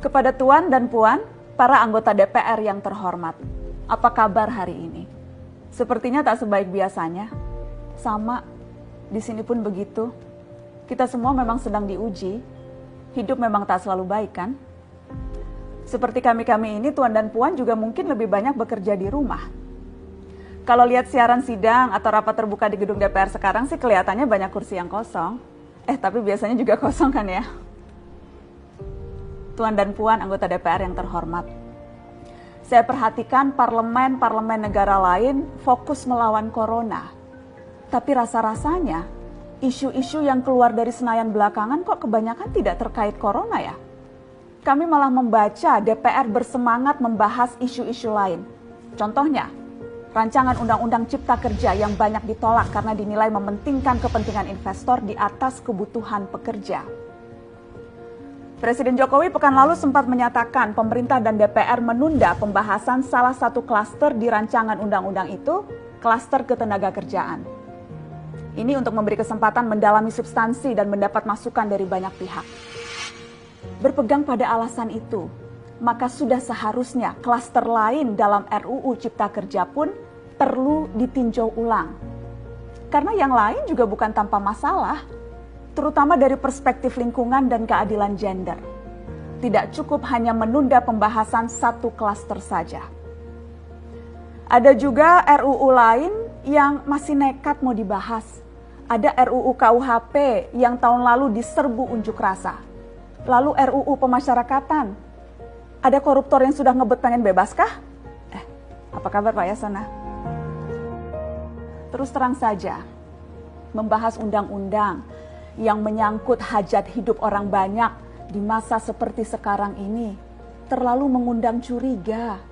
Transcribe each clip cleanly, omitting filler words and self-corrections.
Kepada Tuan dan Puan, para anggota DPR yang terhormat, apa kabar hari ini? Sepertinya tak sebaik biasanya. Sama, di sini pun begitu. Kita semua memang sedang diuji. Hidup memang tak selalu baik, kan? Seperti kami-kami ini, Tuan dan Puan juga mungkin lebih banyak bekerja di rumah. Kalau lihat siaran sidang atau rapat terbuka di gedung DPR sekarang sih kelihatannya banyak kursi yang kosong. Tapi biasanya juga kosong kan ya? Tuan dan Puan anggota DPR yang terhormat. Saya perhatikan parlemen-parlemen negara lain fokus melawan corona. Tapi rasa-rasanya isu-isu yang keluar dari Senayan belakangan kok kebanyakan tidak terkait corona ya? Kami malah membaca DPR bersemangat membahas isu-isu lain. Contohnya, rancangan Undang-Undang Cipta Kerja yang banyak ditolak karena dinilai mementingkan kepentingan investor di atas kebutuhan pekerja. Presiden Jokowi pekan lalu sempat menyatakan pemerintah dan DPR menunda pembahasan salah satu klaster di rancangan undang-undang itu, klaster ketenagakerjaan. Ini untuk memberi kesempatan mendalami substansi dan mendapat masukan dari banyak pihak. Berpegang pada alasan itu, maka sudah seharusnya klaster lain dalam RUU Cipta Kerja pun perlu ditinjau ulang. Karena yang lain juga bukan tanpa masalah, terutama dari perspektif lingkungan dan keadilan gender. Tidak cukup hanya menunda pembahasan satu klaster saja. Ada juga RUU lain yang masih nekat mau dibahas. Ada RUU KUHP yang tahun lalu diserbu unjuk rasa. Lalu RUU pemasyarakatan. Ada koruptor yang sudah ngebet pengen bebas kah? Apa kabar Pak Yasona? Terus terang saja, membahas undang-undang yang menyangkut hajat hidup orang banyak di masa seperti sekarang ini terlalu mengundang curiga.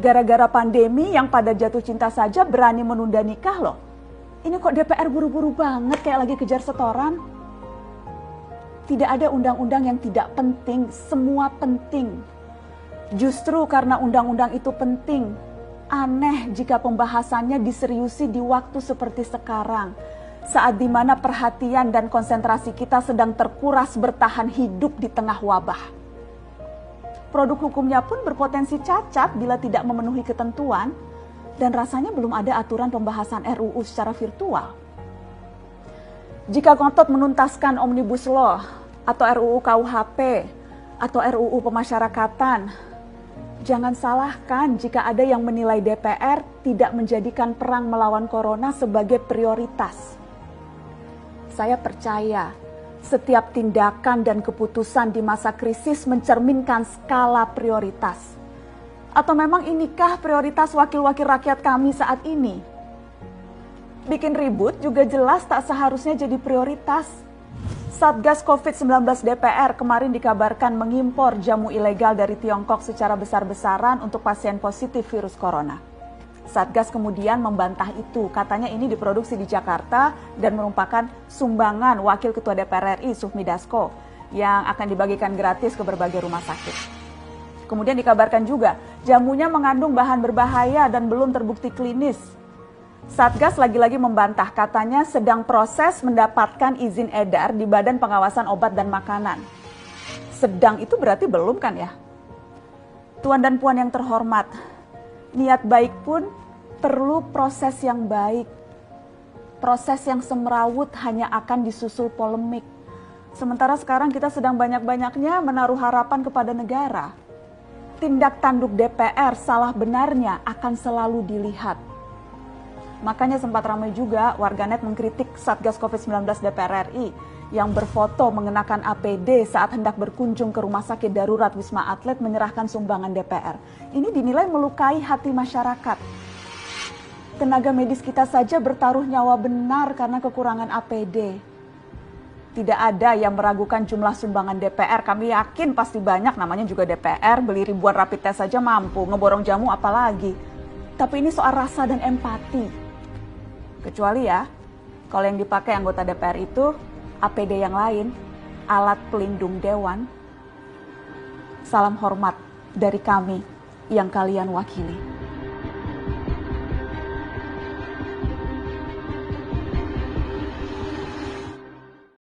Gara-gara pandemi yang pada jatuh cinta saja berani menunda nikah loh. Ini kok DPR buru-buru banget kayak lagi kejar setoran? Tidak ada undang-undang yang tidak penting, semua penting. Justru karena undang-undang itu penting, aneh jika pembahasannya diseriusi di waktu seperti sekarang. Saat dimana perhatian dan konsentrasi kita sedang terkuras bertahan hidup di tengah wabah. Produk hukumnya pun berpotensi cacat bila tidak memenuhi ketentuan, dan rasanya belum ada aturan pembahasan RUU secara virtual. Jika ngotot menuntaskan Omnibus Law, atau RUU KUHP, atau RUU pemasyarakatan, jangan salahkan jika ada yang menilai DPR tidak menjadikan perang melawan corona sebagai prioritas. Saya percaya setiap tindakan dan keputusan di masa krisis mencerminkan skala prioritas. Atau memang inikah prioritas wakil-wakil rakyat kami saat ini? Bikin ribut juga jelas tak seharusnya jadi prioritas. Satgas COVID-19 DPR kemarin dikabarkan mengimpor jamu ilegal dari Tiongkok secara besar-besaran untuk pasien positif virus corona. Satgas kemudian membantah itu, katanya ini diproduksi di Jakarta dan merupakan sumbangan Wakil Ketua DPR RI Sufmi Dasko yang akan dibagikan gratis ke berbagai rumah sakit. Kemudian dikabarkan juga jamunya mengandung bahan berbahaya dan belum terbukti klinis. Satgas lagi-lagi membantah, katanya sedang proses mendapatkan izin edar di Badan Pengawasan Obat dan Makanan. Sedang itu berarti belum kan ya? Tuan dan Puan yang terhormat, niat baik pun perlu proses yang baik. Proses yang semrawut hanya akan disusul polemik. Sementara sekarang kita sedang banyak-banyaknya menaruh harapan kepada negara. Tindak tanduk DPR salah benarnya akan selalu dilihat. Makanya sempat ramai juga warganet mengkritik Satgas COVID-19 DPR RI yang berfoto mengenakan APD saat hendak berkunjung ke rumah sakit darurat Wisma Atlet menyerahkan sumbangan DPR. Ini dinilai melukai hati masyarakat. Tenaga medis kita saja bertaruh nyawa benar karena kekurangan APD. Tidak ada yang meragukan jumlah sumbangan DPR. Kami yakin pasti banyak, namanya juga DPR, beli ribuan rapid test saja mampu, ngeborong jamu apalagi. Tapi ini soal rasa dan empati. Kecuali ya, kalau yang dipakai anggota DPR itu APD yang lain, alat pelindung dewan. Salam hormat dari kami yang kalian wakili.